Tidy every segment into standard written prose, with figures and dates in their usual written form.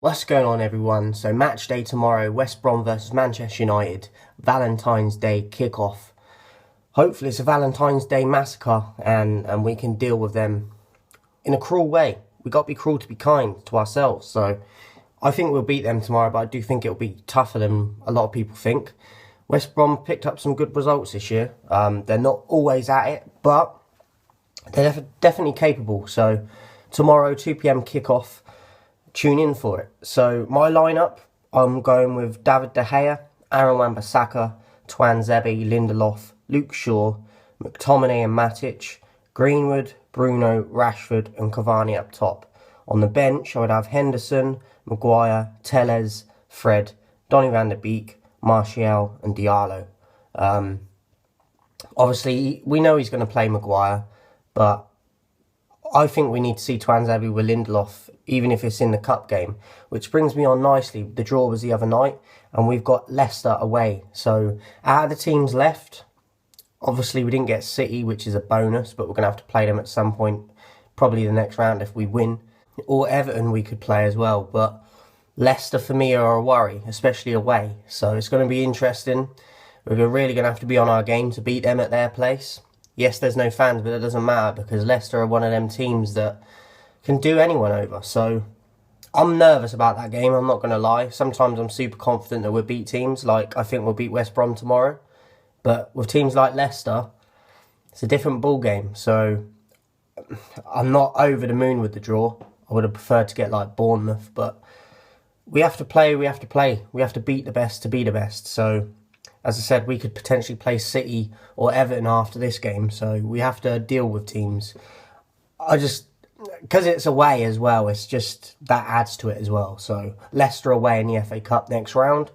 What's going on, everyone? So match day tomorrow, West Brom versus Manchester United, Valentine's Day kickoff. Hopefully it's a Valentine's Day massacre and we can deal with them in a cruel way. We've got to be cruel to be kind to ourselves. So I think we'll beat them tomorrow, but I do think it'll be tougher than a lot of people think. West Brom picked up some good results this year. They're not always at it, but they're definitely capable. So tomorrow, 2 p.m. kickoff. Tune in for it. So my lineup, I'm going with David De Gea, Aaron Wan-Bissaka, Tuanzebe, Lindelof, Luke Shaw, McTominay and Matic, Greenwood, Bruno, Rashford and Cavani up top. On the bench, I would have Henderson, Maguire, Telles, Fred, Donny van der Beek, Martial and Diallo. Obviously, we know he's going to play Maguire, but I think we need to see Tuanzebe with Lindelof, even if it's in the cup game. Which brings me on nicely. The draw was the other night, and we've got Leicester away. So, out of the teams left, obviously we didn't get City, which is a bonus, but we're going to have to play them at some point, probably the next round if we win. Or Everton we could play as well, but Leicester for me are a worry, especially away. So, it's going to be interesting. We're really going to have to be on our game to beat them at their place. Yes, there's no fans, but it doesn't matter because Leicester are one of them teams that can do anyone over. So I'm nervous about that game, I'm not going to lie. Sometimes I'm super confident that we'll beat teams. Like, I think we'll beat West Brom tomorrow. But with teams like Leicester, it's a different ball game. So I'm not over the moon with the draw. I would have preferred to get like Bournemouth. But we have to play, we have to beat the best to be the best. So as I said, we could potentially play City or Everton after this game, so we have to deal with teams. Because it's away as well, it's just, that adds to it as well. So, Leicester away in the FA Cup next round.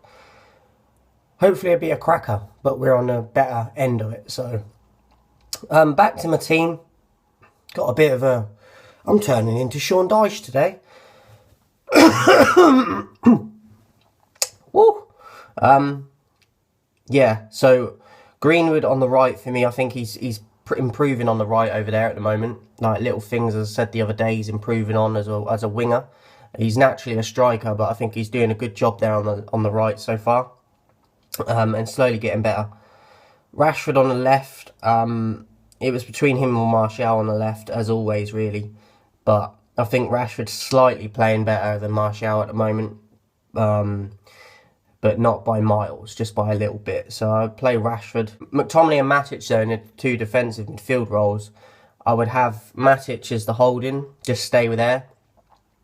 Hopefully it'll be a cracker, but we're on the better end of it. So, back to my team. Got a bit of a... I'm turning into Sean Dyche today. Woo! Yeah, so Greenwood on the right for me, I think he's improving on the right over there at the moment. Like little things, as I said the other day, he's improving on as a winger. He's naturally a striker, but I think he's doing a good job there on the right so far, and slowly getting better. Rashford on the left, it was between him and Martial on the left, as always, really. But I think Rashford's slightly playing better than Martial at the moment. But not by miles, just by a little bit. So I would play Rashford. McTominay and Matic, though, in the two defensive midfield roles. I would have Matic as the holding, just stay with there.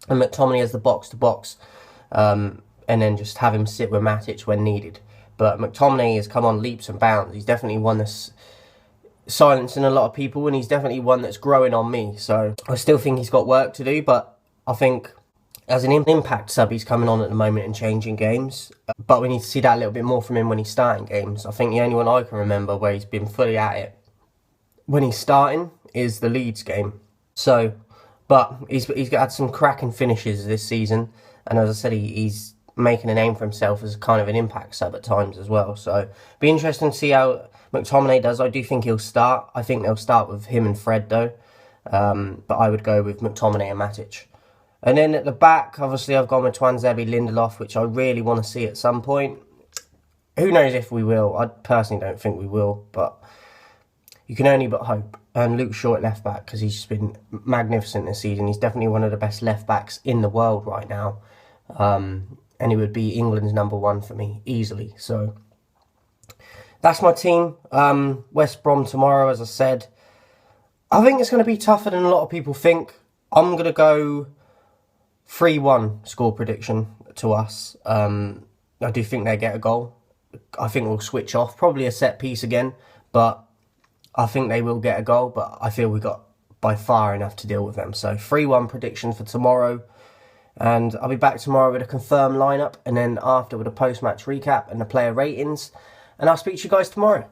And McTominay as the box-to-box. And then just have him sit with Matic when needed. But McTominay has come on leaps and bounds. He's definitely one that's silencing a lot of people, and he's definitely one that's growing on me. So I still think he's got work to do, but I think as an impact sub, he's coming on at the moment and changing games. But we need to see that a little bit more from him when he's starting games. I think the only one I can remember where he's been fully at it when he's starting is the Leeds game. So, but he's had some cracking finishes this season. And as I said, he's making a name for himself as kind of an impact sub at times as well. So, be interesting to see how McTominay does. I do think he'll start. I think they'll start with him and Fred, though. But I would go with McTominay and Matic. And then at the back, obviously, I've gone with Tuanzebe, Lindelof, which I really want to see at some point. Who knows if we will? I personally don't think we will, but you can only but hope. And Luke Shaw at left back, because he's just been magnificent this season. He's definitely one of the best left backs in the world right now. And he would be England's #1 for me, easily. So that's my team. West Brom tomorrow, as I said. I think it's going to be tougher than a lot of people think. I'm going to go 3-1 score prediction to us. I do think they get a goal. I think we'll switch off. Probably a set piece again, but I think they will get a goal. But I feel we got by far enough to deal with them. So 3-1 prediction for tomorrow. And I'll be back tomorrow with a confirmed lineup, and then after with a post-match recap and the player ratings. And I'll speak to you guys tomorrow.